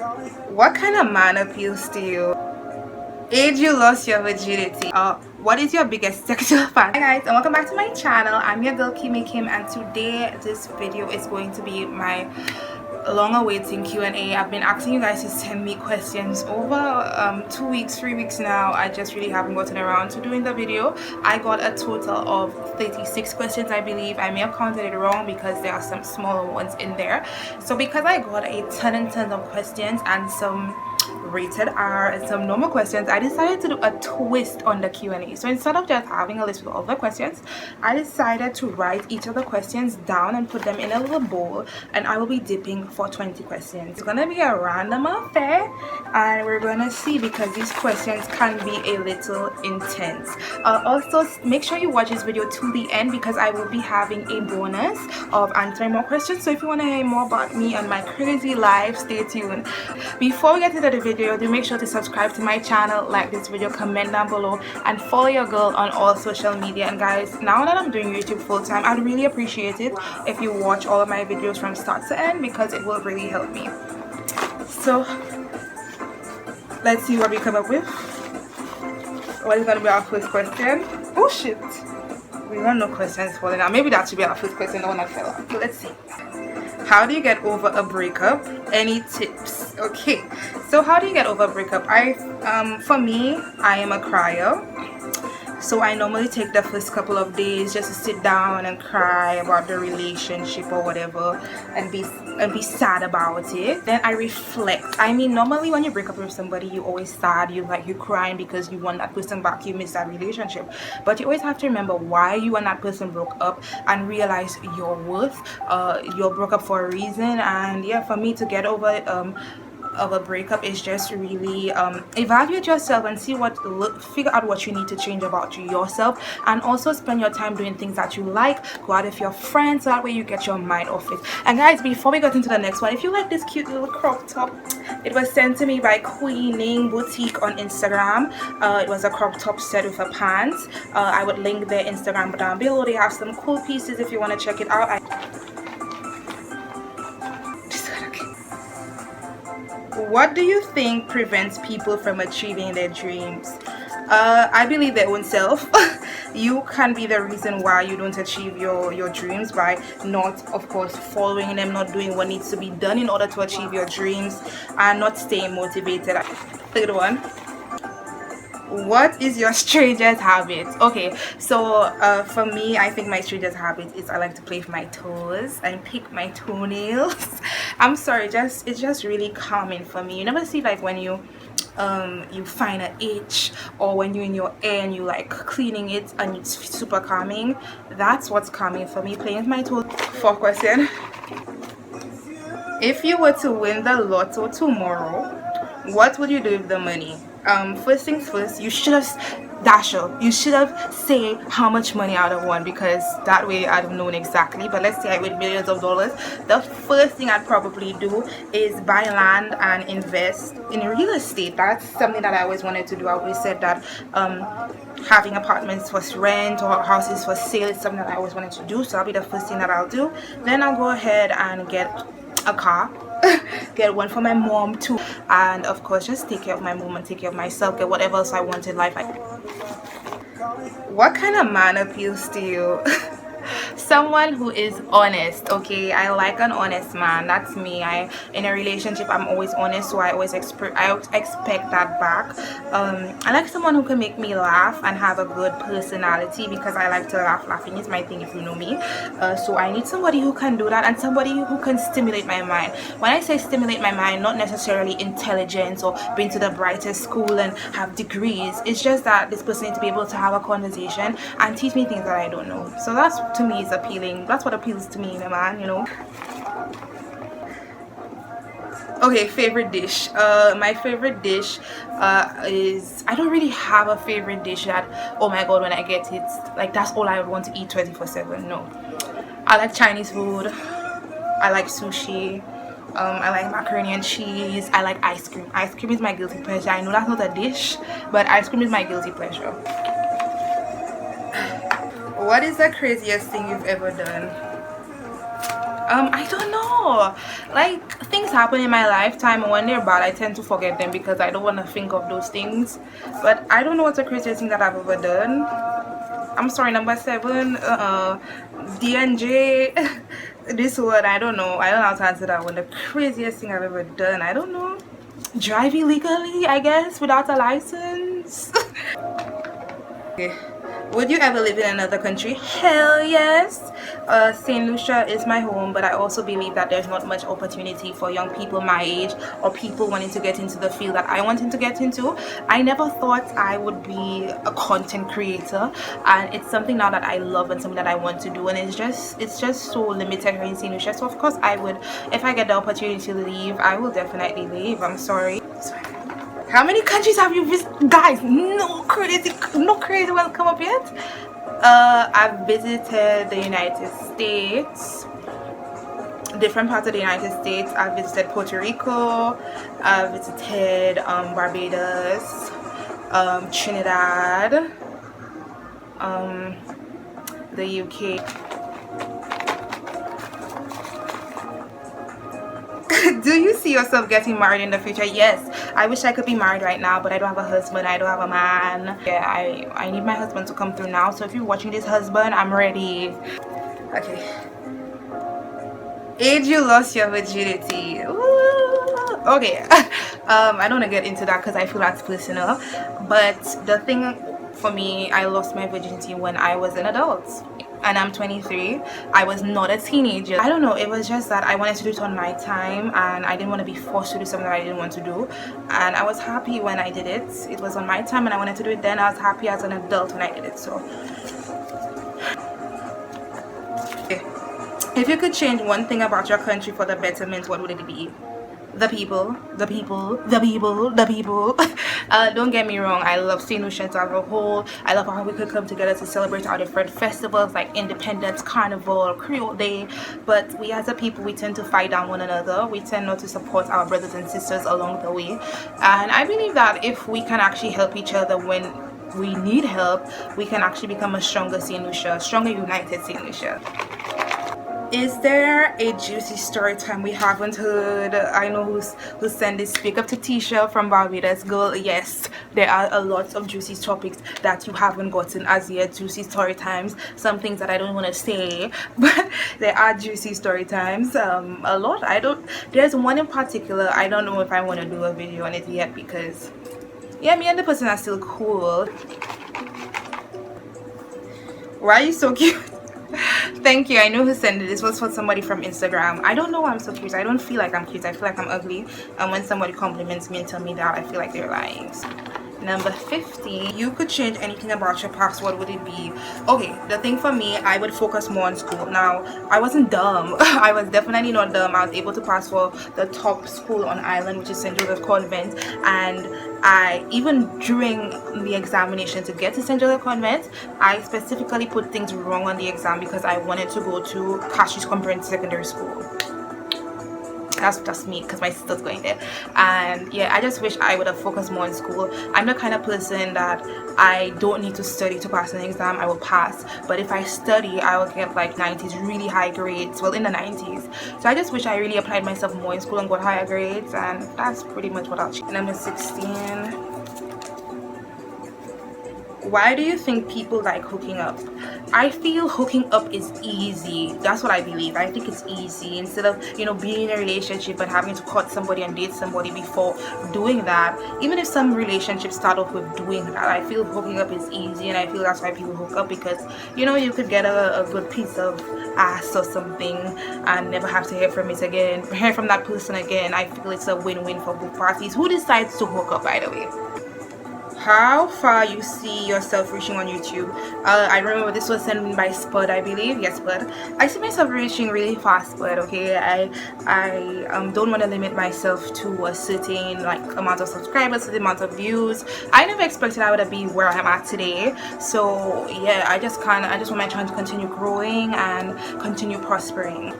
What kind of man appeals to you? Age you lost your virginity. What is your biggest sexual fan? Hi guys, and welcome back to my channel. I'm your girl Kimani Kim, and today this video is going to be my long-awaiting Q&A. I've been asking you guys to send me questions over 2 weeks, 3 weeks now. I just really haven't gotten around to doing the video. I got a total of 36 questions, I believe. I may have counted it wrong because there are some smaller ones in there. So because I got a ton and tons of questions and some rated R and some normal questions, I decided to do a twist on the Q&A. So instead of just having a list with all the questions, I decided to write each of the questions down and put them in a little bowl, and I will be dipping for 20 questions. It's gonna be a random affair, and we're gonna see, because these questions can be a little intense. Also, make sure you watch this video to the end, because I will be having a bonus of answering more questions. So if you want to hear more about me and my crazy life, stay tuned. Before we get into the video, do make sure to subscribe to my channel, like this video, comment down below, and follow your girl on all social media. And guys, now that I'm doing YouTube full-time, I'd really appreciate it if you watch all of my videos from start to end, because it will really help me. So let's see what we come up with. What is gonna be our first question? Oh shit, we don't know questions falling out. Maybe that should be our first question. The one that fell out. So let's see. How do you get over a breakup? Any tips? Okay, so how do you get over a breakup? For me, I am a crier. So I normally take the first couple of days just to sit down and cry about the relationship or whatever, and be sad about it. Then I reflect. I mean, normally when you break up with somebody, you always sad, you're crying because you want that person back, you miss that relationship. But you always have to remember why you and that person broke up and realize your worth. You're broke up for a reason. And yeah, for me to get over of a breakup is just really evaluate yourself and see figure out what you need to change about yourself, and also spend your time doing things that you like. Go out with your friends, so that way you get your mind off it. And guys, before we get into the next one, if you like this cute little crop top, it was sent to me by Queening Boutique on Instagram. It was a crop top set with a pants. I would link their Instagram down below. They have some cool pieces if you want to check it out. What do you think prevents people from achieving their dreams? I believe their own self. You can be the reason why you don't achieve your dreams, by not, of course, following them, not doing what needs to be done in order to achieve your dreams, and not staying motivated. Third one. What is your strangest habit? Okay, so for me, I think my strangest habit is I like to play with my toes and pick my toenails. I'm sorry, it's just really calming for me. You never see when you find an itch, or when you're in your air and you cleaning it and it's super calming. That's what's calming for me, playing with my toes. Fourth question. If you were to win the lotto tomorrow, what would you do with the money? First things first, you should have you should have said how much money I would have won, because that way I'd have known exactly. But let's say I win millions of dollars. The first thing I'd probably do is buy land and invest in real estate. That's something that I always wanted to do. I always said that having apartments for rent or houses for sale is something that I always wanted to do. So that'll be the first thing that I'll do. Then I'll go ahead and get a car. Get one for my mom too, and of course just take care of my mom and take care of myself, get whatever else I want in life. What kind of man appeals to you? Someone who is honest. Okay, I like an honest man. That's me. In a relationship, I'm always honest, so I always expect that back. I like someone who can make me laugh and have a good personality, because I like to laugh. Laughing is my thing, if you know me. So I need somebody who can do that, and somebody who can stimulate my mind. When I say stimulate my mind, not necessarily intelligence or been to the brightest school and have degrees. It's just that this person needs to be able to have a conversation and teach me things that I don't know. So that's, to me, is appealing. That's what appeals to me in a man, you know. Okay, favorite dish. My favorite dish is, I don't really have a favorite dish that, oh my god, when I get it, that's all I would want to eat 24/7. No, I like Chinese food, I like sushi, I like macaroni and cheese, I like ice cream. Ice cream is my guilty pleasure. I know that's not a dish, but ice cream is my guilty pleasure. What is the craziest thing you've ever done? I don't know, like things happen in my lifetime and when they're bad I tend to forget them because I don't want to think of those things. But I don't know what's the craziest thing that I've ever done. I'm sorry, number 7, DNJ. This one, I don't know how to answer that one. The craziest thing I've ever done, I don't know. Drive illegally, I guess, without a license. Okay. Would you ever live in another country? Hell yes. St. Lucia is my home, but I also believe that there's not much opportunity for young people my age or people wanting to get into the field that I wanted to get into. I never thought I would be a content creator, and it's something now that I love and something that I want to do, and it's just so limited here in St. Lucia. So of course I would, if I get the opportunity to leave, I will definitely leave. I'm sorry. How many countries have you visited? Guys, no crazy ones come up yet. I've visited the United States, different parts of the United States. I've visited Puerto Rico, I've visited Barbados, Trinidad, the UK. Do you see yourself getting married in the future? Yes, I wish I could be married right now, but I don't have a husband, I don't have a man. Yeah, I need my husband to come through now. So if you're watching this, husband, I'm ready. Okay. Age you lost your virginity. Ooh. Okay. I don't want to get into that because I feel that's personal, but the thing for me, I lost my virginity when I was an adult. And I'm 23. I was not a teenager. I don't know, it was just that I wanted to do it on my time and I didn't want to be forced to do something that I didn't want to do, and I was happy when I did it. It was on my time and I wanted to do it then. I was happy as an adult when I did it. So okay. If you could change one thing about your country for the betterment, what would it be? The people. Don't get me wrong, I love St. Lucia as a whole. I love how we could come together to celebrate our different festivals like Independence, Carnival, Creole Day, but we as a people, we tend to fight down one another. We tend not to support our brothers and sisters along the way, and I believe that if we can actually help each other when we need help, we can actually become a stronger St. Lucia, stronger united St. Lucia. Is there a juicy story time we haven't heard? I know who sent this. Speak up to Tisha from Barbados. Girl, yes, there are a lot of juicy topics that you haven't gotten as yet. Juicy story times. Some things that I don't want to say, but there are juicy story times. A lot. There's one in particular. I don't know if I want to do a video on it yet because, yeah, me and the person are still cool. Why are you so cute? Thank you. I know who sent it. This was for somebody from Instagram. I don't know why I'm so cute. I don't feel like I'm cute. I feel like I'm ugly. And when somebody compliments me and tell me that, I feel like they're lying. Number 50. You could change anything about your past, what would it be? Okay, the thing for me, I would focus more on school. Now, I wasn't dumb. I was definitely not dumb. I was able to pass for the top school on island, which is St. Joseph Convent, and I, even during the examination to get to St. Joseph Convent, I specifically put things wrong on the exam because I wanted to go to Cashie's Comprehensive Secondary School. That's just me because my sister's going there. And yeah, I just wish I would have focused more in school. I'm the kind of person that I don't need to study to pass an exam. I will pass, but if I study, I will get like 90s, really high grades, well, in the 90s. So I just wish I really applied myself more in school and got higher grades, and that's pretty much what I'll change. Number 16. Why do you think people like hooking up? I feel hooking up is easy. That's what I believe. I think it's easy. Instead of, being in a relationship and having to cut somebody and date somebody before doing that. Even if some relationships start off with doing that, I feel hooking up is easy, and I feel that's why people hook up, because you could get a good piece of ass or something and never have to hear from that person again. I feel it's a win-win for both parties. Who decides to hook up, by the way? How far you see yourself reaching on YouTube? I remember this was sent by Spud, I believe. Yes, Spud. I see myself reaching really fast, Spud. Okay, I don't want to limit myself to a certain amount of subscribers, certain amount of views. I never expected I would be where I'm at today. So yeah, I just want my channel to continue growing and continue prospering.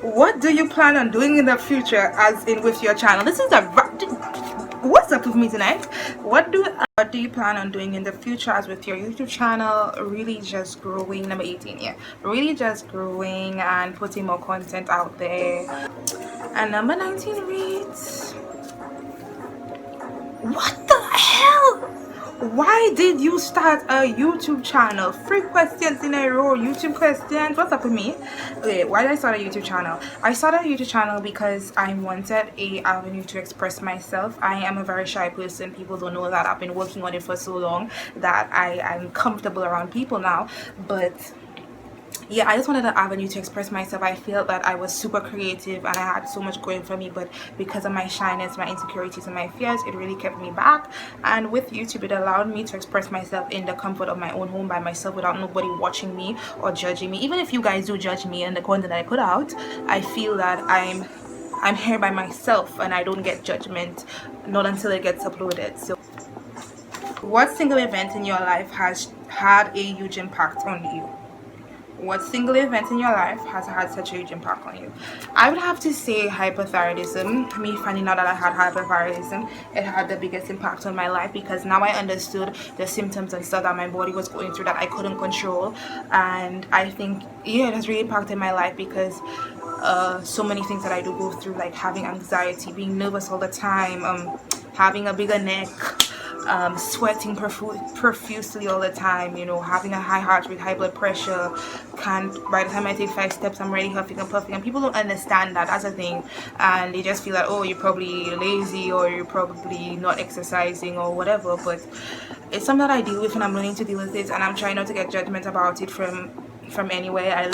What do you plan on doing in the future, as in with your channel? This is what's up with me tonight? What do What do you plan on doing in the future as with your YouTube channel? Really just growing. Number 18, yeah. Really just growing and putting more content out there. And number 19 reads, what the hell? Why did you start a YouTube channel? 3 questions in a row. YouTube questions. What's up with me? Okay, why did I start a YouTube channel? I started a YouTube channel because I wanted a avenue to express myself. I am a very shy person. People don't know that. I've been working on it for so long that I'm comfortable around people now. But yeah, I just wanted an avenue to express myself. I felt that I was super creative and I had so much going for me, but because of my shyness, my insecurities, and my fears, it really kept me back. And with YouTube, it allowed me to express myself in the comfort of my own home by myself without nobody watching me or judging me. Even if you guys do judge me and the content that I put out, I feel that I'm here by myself and I don't get judgment, not until it gets uploaded. So what single event in your life has had a huge impact on you? What single event in your life has had such a huge impact on you? I would have to say hypothyroidism. Me finding out that I had hypothyroidism, it had the biggest impact on my life, because now I understood the symptoms and stuff that my body was going through that I couldn't control. And I think, yeah, it has really impacted my life, because so many things that I do go through, like having anxiety, being nervous all the time, having a bigger neck, sweating profusely all the time, you know, having a high heart rate, high blood pressure. By the time I take 5 steps, I'm already huffing and puffing, and people don't understand that as a thing, and they just feel that, oh, you're probably lazy or you're probably not exercising or whatever. But it's something that I deal with, and I'm learning to deal with it, and I'm trying not to get judgment about it from anywhere. I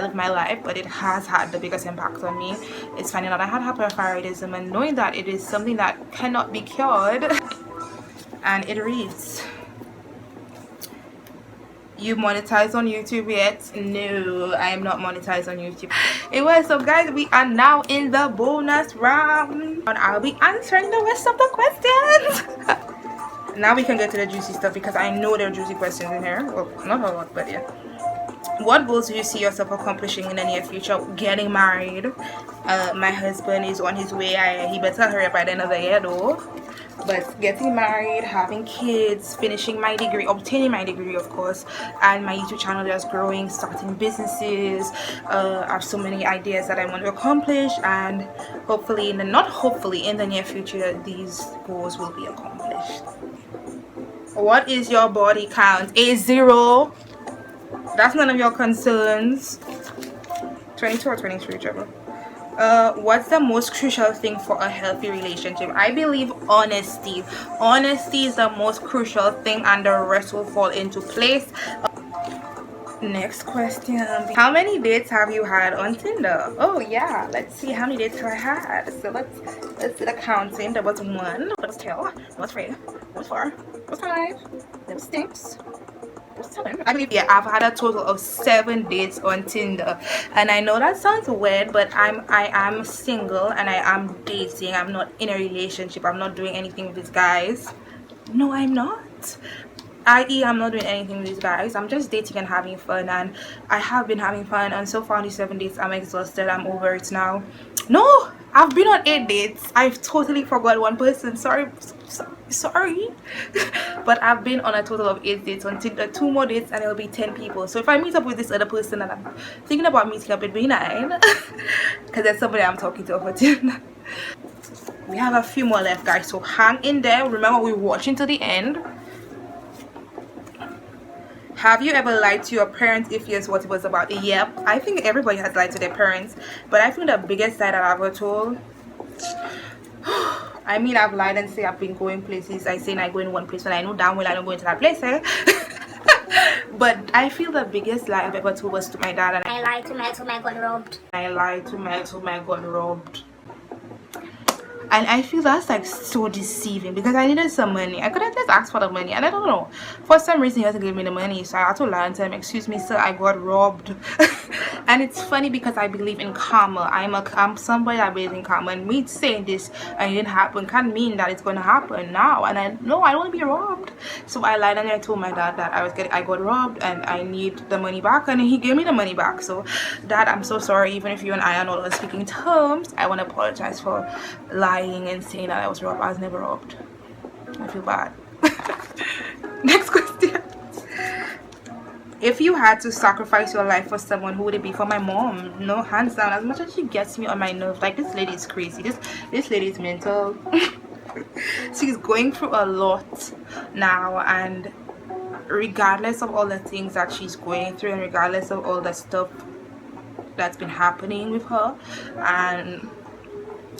live my life, but it has had the biggest impact on me. It's finding out I had hypothyroidism and knowing that it is something that cannot be cured. And it reads, you monetize on YouTube yet? No, I am not monetized on YouTube. Anyway, so guys, we are now in the bonus round, and I'll be answering the rest of the questions. Now we can get to the juicy stuff, because I know there are juicy questions in here. Well, not a lot, but yeah. What goals do you see yourself accomplishing in the near future? Getting married. My husband is on his way. He better hurry up by the end of the year though. But getting married, having kids, finishing my degree, obtaining my degree, of course, and my YouTube channel just growing, starting businesses. I have so many ideas that I want to accomplish, and hopefully, in the near future, these goals will be accomplished. What is your body count? A 0. That's none of your concerns. 22 or 23, whichever. What's the most crucial thing for a healthy relationship? I believe honesty. Honesty is the most crucial thing, and the rest will fall into place. Next question. How many dates have you had on Tinder? Oh yeah, let's see how many dates have I had. So let's do the counting. There was 1, there was 2, there was 3, there was 4, there was 5, there was 6. I believe, yeah, I've had a total of 7 dates on Tinder, and I know that sounds weird, but I am single and I am dating. I'm not in a relationship. I'm not doing anything with these guys. No, I'm not. I.e., I'm not doing anything with these guys. I'm just dating and having fun, and I have been having fun, and so far on these 7 dates, I'm exhausted. I'm over it now. No, I've been on 8 dates. I've totally forgot one person. Sorry. But I've been on a total of 8 dates on Tinder. 2 more dates and it'll be 10 people. So if I meet up with this other person that I'm thinking about meeting up, it'd be 9, because there's somebody I'm talking to over Tinder. We have a few more left, guys, so hang in there. Remember, we're watching to the end. Have you ever lied to your parents? If yes, what it was about? Yep, I think everybody has lied to their parents, but I think the biggest lie that I've ever told, I mean, I've lied and say I've been going places. I say I go in one place when I know damn well I don't go into that place, eh? But I feel the biggest lie I've ever told was to my dad, and I lied to my got robbed. I lied to my got robbed. And I feel that's like so deceiving, because I needed some money. I could have just asked for the money, and I don't know, for some reason he had to give me the money, so I had to lie and tell him, excuse me sir, I got robbed. And it's funny because I believe in karma. I'm somebody that believes in karma, and me saying this and it didn't happen can't mean that it's going to happen now. And I know I don't want to be robbed, so I lied and I told my dad that I got robbed and I need the money back, and he gave me the money back. So dad, I'm so sorry. Even if you and I are not on speaking terms, I want to apologize for lying and saying that I was robbed. I was never robbed. I feel bad. Next question. If you had to sacrifice your life for someone, who would it be? For my mom. No, hands down. As much as she gets me on my nerves, like, this lady is crazy. This lady is mental. She's going through a lot now, and regardless of all the things that she's going through, and regardless of all the stuff that's been happening with her, and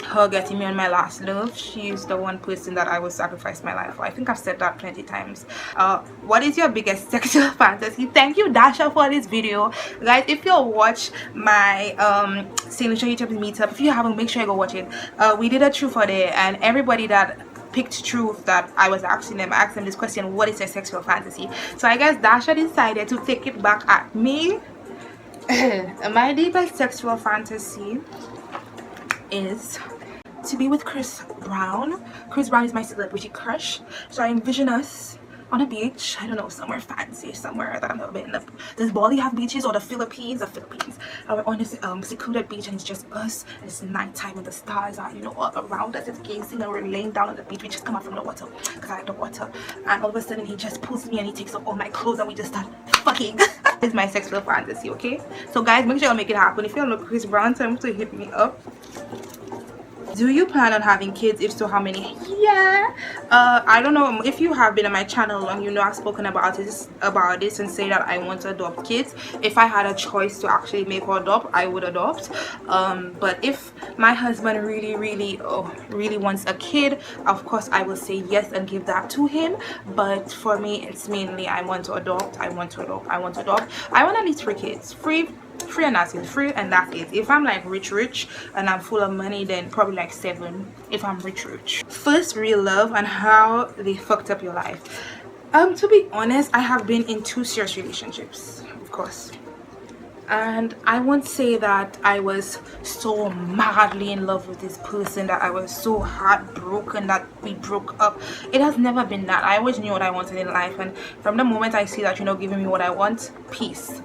her getting me on my last nerve, she's the one person that I would sacrifice my life for. I think I've said that plenty times. What is your biggest sexual fantasy? Thank you, Dasha, for this video. Guys, if you watch my signature YouTube meetup, if you haven't, make sure you go watch it. We did a truth or dare, and everybody that picked truth that I was asking them, I asked them this question: what is your sexual fantasy? So I guess Dasha decided to take it back at me. My deepest sexual fantasy is to be with Chris Brown. Chris Brown is my celebrity crush, so I envision us on a beach. I don't know, somewhere fancy, somewhere that I've never been. Does Bali have beaches, or the Philippines? The Philippines. We're on this secluded beach, and it's just us, and it's nighttime, and the stars are, you know, all around us. It's gazing, and we're laying down on the beach. We just come out from the water, because I like the water, and all of a sudden he just pulls me and he takes off all my clothes, and we just start fucking. This is my sexual fantasy, okay? So guys, make sure you make it happen. If you look Chris Brown, tell him to hit me up. Do you plan on having kids? If so, how many? Yeah, I don't know. If you have been on my channel long, you know I've spoken about this and say that I want to adopt kids. If I had a choice to actually make or adopt, I would adopt. But if my husband really wants a kid, of course I will say yes and give that to him. But for me, it's mainly I want to adopt. I want at least 3 kids. Free and that's it. Free and that's it. If I'm like rich and I'm full of money, then probably like 7 if I'm rich. First real love and how they fucked up your life. To be honest, I have been in 2 serious relationships, of course, and I won't say that I was so madly in love with this person that I was so heartbroken that we broke up. It has never been that. I always knew what I wanted in life, and from the moment I see that you're not giving me what I want, peace.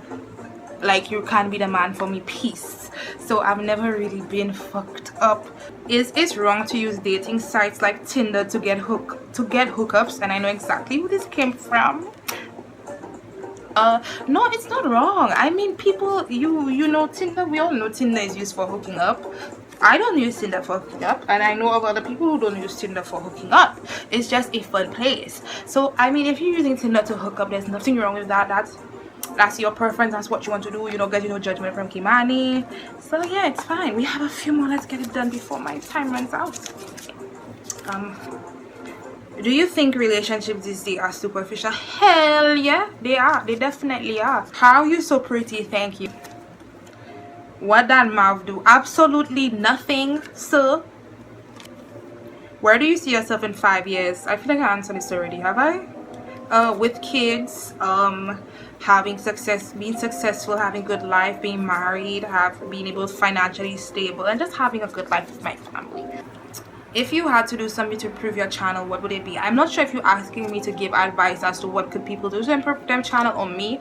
Like, you can't be the man for me, peace. So I've never really been fucked up. Is it wrong to use dating sites like Tinder to get hookups? And I know exactly who this came from. No, it's not wrong. I mean, people, you know Tinder, we all know Tinder is used for hooking up. I don't use Tinder for hooking up, and I know of other people who don't use Tinder for hooking up. It's just a fun place. So I mean, if you're using Tinder to hook up, there's nothing wrong with that. That's your preference. That's what you want to do. You don't get no judgment from Kimani. So yeah, it's fine. We have a few more. Let's get it done before my time runs out. Do you think relationships these days are superficial? Hell yeah, they are. They definitely are. How you so pretty? Thank you. What that mouth do? Absolutely nothing, sir. Where do you see yourself in 5 years? I feel like I answered this already. Have I? With kids, having success, being successful, having good life, being married, being able to financially stable, and just having a good life with my family. If you had to do something to improve your channel, what would it be? I'm not sure if you're asking me to give advice as to what could people do to improve their channel or me.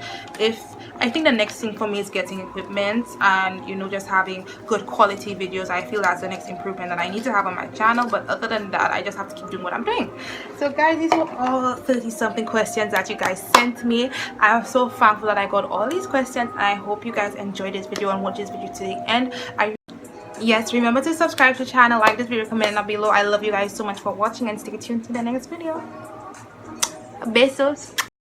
I think the next thing for me is getting equipment and, you know, just having good quality videos. I feel that's the next improvement that I need to have on my channel. But other than that, I just have to keep doing what I'm doing. So guys, these were all 30 something questions that you guys sent me. I'm so thankful that I got all these questions. I hope you guys enjoyed this video and watch this video to the end. Yes, remember to subscribe to the channel, like this video, comment down below. I love you guys so much for watching, and stay tuned to the next video. Besos.